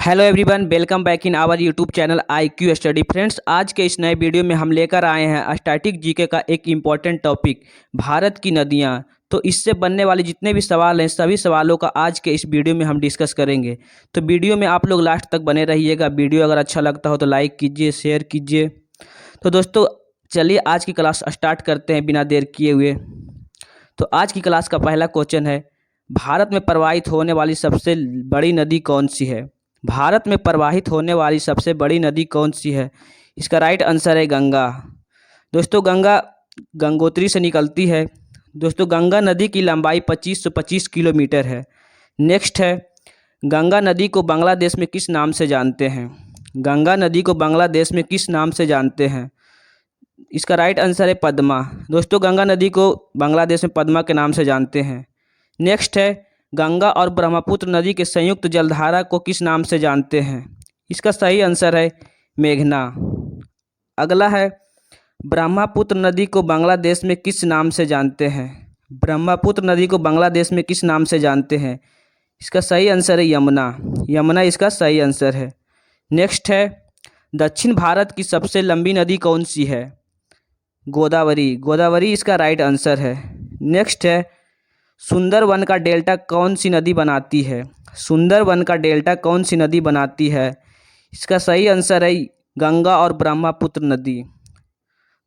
Hello everyone, welcome back in our YouTube channel I Q study. Friends, आज के इस नए वीडियो में हम लेकर आए हैं स्टैटिक जीके का एक इम्पॉर्टेंट टॉपिक, भारत की नदियां। तो इससे बनने वाले जितने भी सवाल हैं सभी सवालों का आज के इस वीडियो में हम डिस्कस करेंगे। तो वीडियो में आप लोग लास्ट तक बने रहिएगा। वीडियो अगर अच्छा लगता हो तो लाइक कीजिए, शेयर कीजिए। तो दोस्तों, चलिए आज की क्लास स्टार्ट करते हैं बिना देर किए हुए। तो आज की क्लास का पहला क्वेश्चन है, भारत में प्रवाहित होने वाली सबसे बड़ी नदी कौन सी है? भारत में प्रवाहित होने वाली सबसे बड़ी नदी कौन सी है? इसका राइट आंसर है गंगा। दोस्तों, गंगा गंगोत्री से निकलती है। दोस्तों, गंगा नदी की लंबाई 2525 किलोमीटर है। नेक्स्ट है, गंगा नदी को बांग्लादेश में किस नाम से जानते हैं? गंगा नदी को बांग्लादेश में किस नाम से जानते हैं? इसका राइट आंसर है पद्मा। दोस्तों, गंगा नदी को बांग्लादेश में पद्मा के नाम से जानते हैं। नेक्स्ट है, गंगा और ब्रह्मपुत्र नदी के संयुक्त जलधारा को किस नाम से जानते हैं? इसका सही आंसर है मेघना। अगला है, ब्रह्मपुत्र नदी को बांग्लादेश में किस नाम से जानते हैं? ब्रह्मपुत्र नदी को बांग्लादेश में किस नाम से जानते हैं? इसका सही आंसर है यमुना। यमुना इसका सही आंसर है। नेक्स्ट है, दक्षिण भारत की सबसे लंबी नदी कौन सी है? गोदावरी। गोदावरी इसका राइट आंसर है। नेक्स्ट है, सुंदरवन का डेल्टा कौन सी नदी बनाती है? सुंदरवन का डेल्टा कौन सी नदी बनाती है? इसका सही आंसर है गंगा और ब्रह्मपुत्र नदी,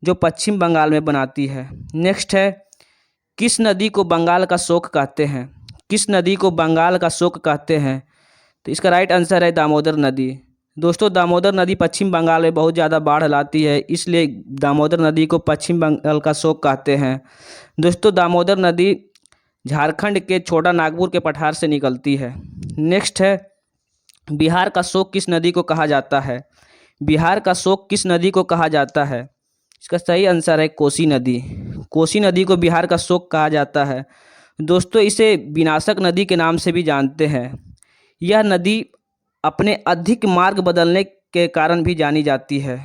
जो पश्चिम बंगाल में बनाती है। नेक्स्ट है, किस नदी को बंगाल का शोक कहते हैं? किस नदी को बंगाल का शोक कहते हैं? तो इसका राइट आंसर है दामोदर नदी। दोस्तों, दामोदर नदी पश्चिम बंगाल में बहुत ज़्यादा बाढ़ लाती है, इसलिए दामोदर नदी को पश्चिम बंगाल का शोक कहते हैं। दोस्तों, दामोदर नदी झारखंड के छोटा नागपुर के पठार से निकलती है। नेक्स्ट है, बिहार का शोक किस नदी को कहा जाता है? बिहार का शोक किस नदी को कहा जाता है? इसका सही आंसर है कोसी नदी। कोसी नदी को बिहार का शोक कहा जाता है। दोस्तों, इसे विनाशक नदी के नाम से भी जानते हैं। यह नदी अपने अधिक मार्ग बदलने के कारण भी जानी जाती है।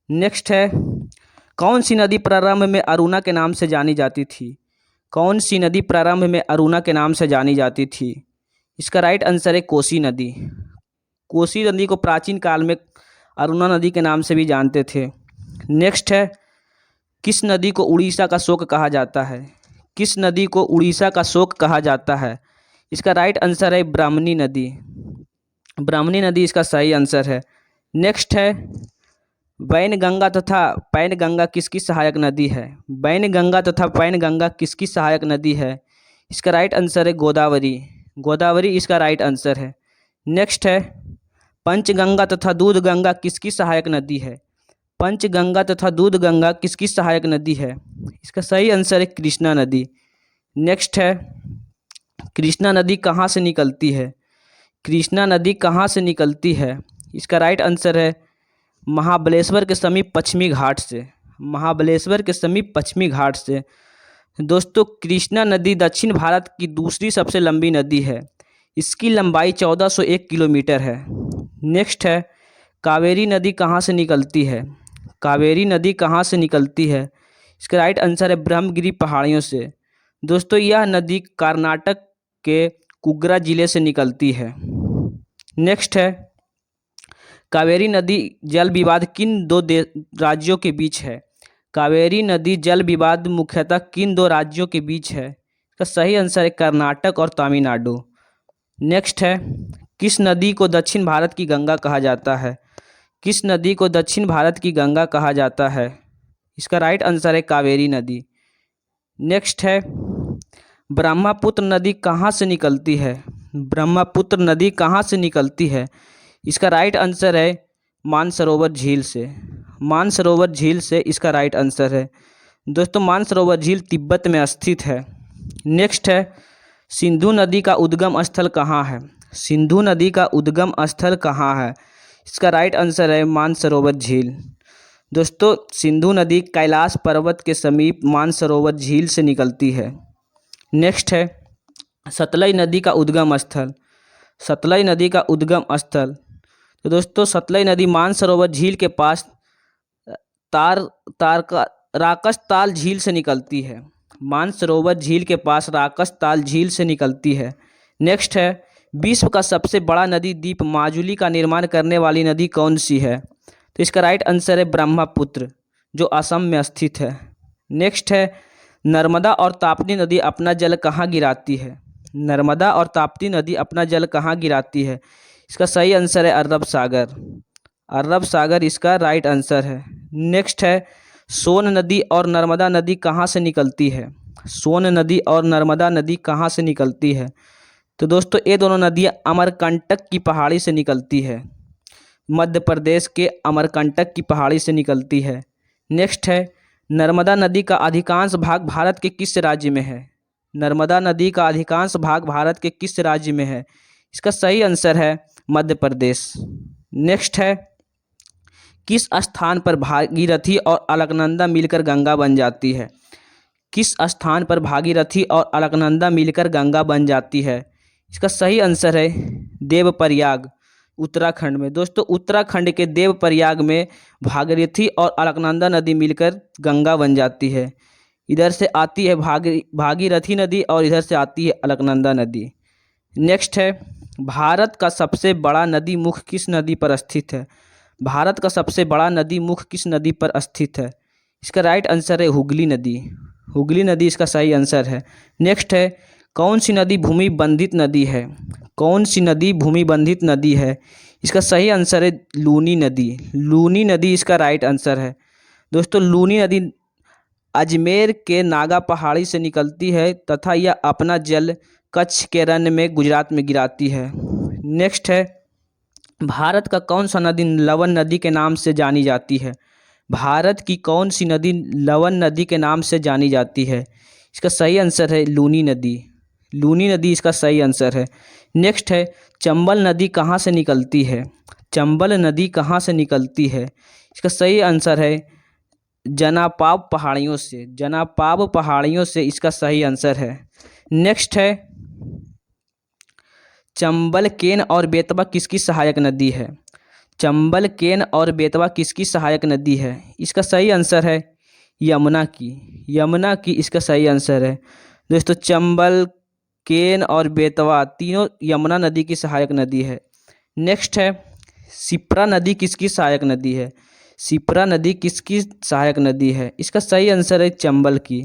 नेक्स्ट है, कौन सी नदी प्रारंभ में अरुणा के नाम से जानी जाती थी? कौन सी नदी प्रारंभ में अरुणा के नाम से जानी जाती थी? इसका राइट आंसर है कोसी नदी। कोसी नदी को प्राचीन काल में अरुणा नदी के नाम से भी जानते थे। नेक्स्ट है, किस नदी को उड़ीसा का शोक कहा जाता है? किस नदी को उड़ीसा का शोक कहा जाता है? इसका राइट आंसर है ब्राह्मणी नदी। ब्राह्मणी नदी इसका सही आंसर है। नेक्स्ट है, वैनगंगा तथा पैनगंगा किसकी सहायक नदी है? वैनगंगा तथा पैनगंगा किसकी सहायक नदी है? इसका राइट आंसर है गोदावरी। गोदावरी इसका राइट आंसर है। नेक्स्ट है, पंचगंगा तथा दूधगंगा किसकी सहायक नदी है? पंचगंगा तथा दूधगंगा किसकी सहायक नदी है? इसका सही आंसर है कृष्णा नदी। नेक्स्ट है, कृष्णा नदी कहाँ से निकलती है? कृष्णा नदी कहाँ से निकलती है? इसका राइट आंसर है महाबलेश्वर के समीप पश्चिमी घाट से। महाबलेश्वर के समीप पश्चिमी घाट से। दोस्तों, कृष्णा नदी दक्षिण भारत की दूसरी सबसे लंबी नदी है। इसकी लंबाई 1401 किलोमीटर है। नेक्स्ट है, कावेरी नदी कहाँ से निकलती है? कावेरी नदी कहाँ से निकलती है? इसका राइट आंसर है ब्रह्मगिरी पहाड़ियों से। दोस्तों, यह नदी कर्नाटक के कुग्रा जिले से निकलती है। नेक्स्ट है, कावेरी नदी जल विवाद किन दो राज्यों के बीच है? कावेरी नदी जल विवाद मुख्यतः किन दो राज्यों के बीच है? इसका सही आंसर है कर्नाटक और तमिलनाडु। नेक्स्ट है, किस नदी को दक्षिण भारत की गंगा कहा जाता है? किस नदी को दक्षिण भारत की गंगा कहा जाता है? इसका राइट आंसर है कावेरी नदी। नेक्स्ट है, ब्रह्मपुत्र नदी कहाँ से निकलती है? ब्रह्मपुत्र नदी कहाँ से निकलती है? इसका राइट आंसर है मानसरोवर झील से। मानसरोवर झील से इसका राइट आंसर है। दोस्तों, मानसरोवर झील तिब्बत में स्थित है। नेक्स्ट है, सिंधु नदी का उद्गम स्थल कहाँ है? सिंधु नदी का उद्गम स्थल कहाँ है? इसका राइट आंसर है मानसरोवर झील। दोस्तों, सिंधु नदी कैलाश पर्वत के समीप मानसरोवर झील से निकलती है। नेक्स्ट है, सतलज नदी का उद्गम स्थल। सतलज नदी का उद्गम स्थल। तो दोस्तों, सतलज नदी मानसरोवर झील के पास राकसताल झील से निकलती है। मानसरोवर झील के पास राकसताल झील से निकलती है। नेक्स्ट है, विश्व का सबसे बड़ा नदी द्वीप माजुली का निर्माण करने वाली नदी कौन सी है? तो इसका राइट आंसर है ब्रह्मपुत्र, जो असम में स्थित है। नेक्स्ट है, नर्मदा और ताप्ती नदी अपना जल कहाँ गिराती है? नर्मदा और ताप्ती नदी अपना जल कहाँ गिराती है? इसका सही आंसर है अरब सागर। अरब सागर इसका राइट आंसर है। नेक्स्ट है, सोन नदी और नर्मदा नदी कहाँ से निकलती है? सोन नदी और नर्मदा नदी कहाँ से निकलती है? तो दोस्तों ये दोनों नदियाँ अमरकंटक की पहाड़ी से निकलती है। मध्य प्रदेश के अमरकंटक की पहाड़ी से निकलती है। नेक्स्ट है, नर्मदा नदी का अधिकांश भाग भारत के किस राज्य में है? नर्मदा नदी का अधिकांश भाग भारत के किस राज्य में है? इसका सही आंसर है मध्य प्रदेश। नेक्स्ट है, किस स्थान पर भागीरथी और अलकनंदा मिलकर गंगा बन जाती है? किस स्थान पर भागीरथी और अलकनंदा मिलकर गंगा बन जाती है? इसका सही आंसर है देवप्रयाग, उत्तराखंड में। दोस्तों उत्तराखंड के देवप्रयाग में भागीरथी और अलकनंदा नदी मिलकर गंगा बन जाती है। इधर से आती है भागीरथी नदी और इधर से आती है अलकनंदा नदी। नेक्स्ट है, भारत का सबसे बड़ा नदी मुख किस नदी पर स्थित है? भारत का सबसे बड़ा नदी मुख किस नदी पर स्थित है? इसका राइट आंसर है हुगली नदी। हुगली नदी इसका सही आंसर है। नेक्स्ट है, कौन सी नदी भूमि बंधित नदी है? कौन सी नदी भूमि बंधित नदी है? इसका सही आंसर है लूनी नदी। लूनी नदी इसका राइट आंसर है। दोस्तों लूनी नदी अजमेर के नागा पहाड़ी से निकलती है तथा यह अपना जल कच्छ के रन में गुजरात में गिराती है। नेक्स्ट है, भारत का कौन सा नदी लवन नदी के नाम से जानी जाती है? भारत की कौन सी नदी लवन नदी के नाम से जानी जाती है? इसका सही आंसर है लूनी नदी। लूनी नदी इसका सही आंसर है। नेक्स्ट है, चंबल नदी कहाँ से निकलती है? चंबल नदी कहाँ से निकलती है? इसका सही आंसर है जनापाव पहाड़ियों से। जनापाव पहाड़ियों से इसका सही आंसर है। नेक्स्ट है, चंबल केन और बेतवा किसकी सहायक नदी है? चंबल केन और बेतवा किसकी सहायक नदी है? इसका सही आंसर है यमुना की। यमुना की इसका सही आंसर है। दोस्तों चंबल, केन और बेतवा तीनों यमुना नदी की सहायक नदी है। नेक्स्ट है, शिप्रा नदी किसकी सहायक नदी है? शिप्रा नदी किसकी सहायक नदी है? इसका सही आंसर है चंबल की।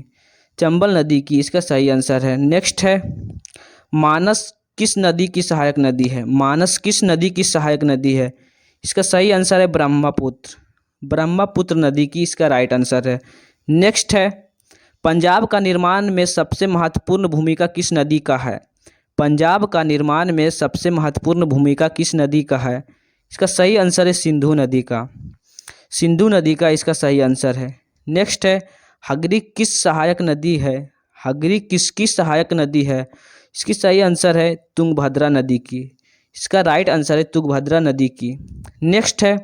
चंबल नदी की इसका सही आंसर है। नेक्स्ट है, मानस किस नदी की सहायक नदी है? मानस किस नदी की सहायक नदी है? इसका सही आंसर है ब्रह्मपुत्र। ब्रह्मपुत्र नदी की इसका राइट आंसर है। नेक्स्ट है, पंजाब का निर्माण में सबसे महत्वपूर्ण भूमिका किस नदी का है? पंजाब का निर्माण में सबसे महत्वपूर्ण भूमिका किस नदी का है? इसका सही आंसर है सिंधु नदी का। सिंधु नदी का इसका सही आंसर है। नेक्स्ट है, हगरी किस सहायक नदी है? हगरी किसकी सहायक नदी है? इसकी सही आंसर है तुंगभद्रा नदी की। इसका राइट आंसर है तुंगभद्रा नदी की। नेक्स्ट है,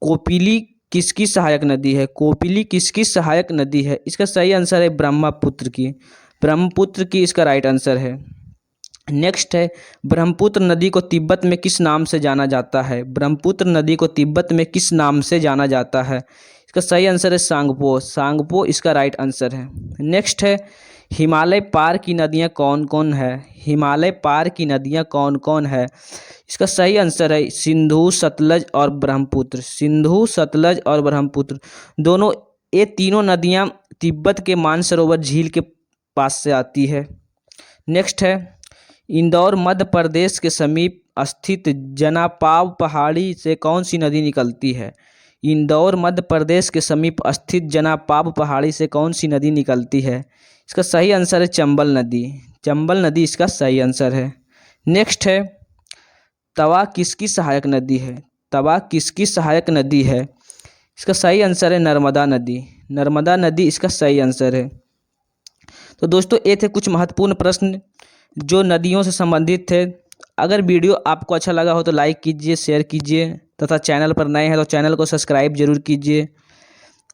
कोपिली किसकी सहायक नदी है? कोपिली किसकी सहायक नदी है? इसका सही आंसर है ब्रह्मपुत्र की। ब्रह्मपुत्र की इसका राइट आंसर है। नेक्स्ट है, ब्रह्मपुत्र नदी को तिब्बत में किस नाम से जाना जाता है? ब्रह्मपुत्र नदी को तिब्बत में किस नाम से जाना जाता है? इसका सही आंसर है सांगपो। सांगपो इसका राइट आंसर है। नेक्स्ट है, हिमालय पार की नदियाँ कौन कौन है? हिमालय पार की नदियाँ कौन कौन है? इसका सही आंसर है सिंधु, सतलज और ब्रह्मपुत्र। सिंधु, सतलज और ब्रह्मपुत्र दोनों, ये तीनों नदियाँ तिब्बत के मानसरोवर झील के पास से आती है। नेक्स्ट है, इंदौर मध्य प्रदेश के समीप स्थित जनापाव पहाड़ी से कौन सी नदी निकलती है? इंदौर मध्य प्रदेश के समीप स्थित जनापाव पहाड़ी से कौन सी नदी निकलती है? इसका सही आंसर है चंबल नदी। चंबल नदी इसका सही आंसर है। नेक्स्ट है, तवा किसकी सहायक नदी है? तवा किसकी सहायक नदी है? इसका सही आंसर है नर्मदा नदी। नर्मदा नदी इसका सही आंसर है। तो दोस्तों ये थे कुछ महत्वपूर्ण प्रश्न जो नदियों से संबंधित थे। अगर वीडियो आपको अच्छा लगा हो तो लाइक कीजिए, शेयर कीजिए तथा चैनल पर नए हैं तो चैनल को सब्सक्राइब जरूर कीजिए।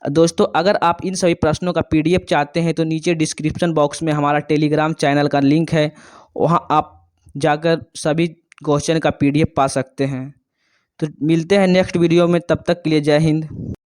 दोस्तों अगर आप इन सभी प्रश्नों का PDF चाहते हैं तो नीचे डिस्क्रिप्शन बॉक्स में हमारा टेलीग्राम चैनल का लिंक है, वहां आप जाकर सभी क्वेश्चन का PDF पा सकते हैं। तो मिलते हैं नेक्स्ट वीडियो में, तब तक के लिए जय हिंद।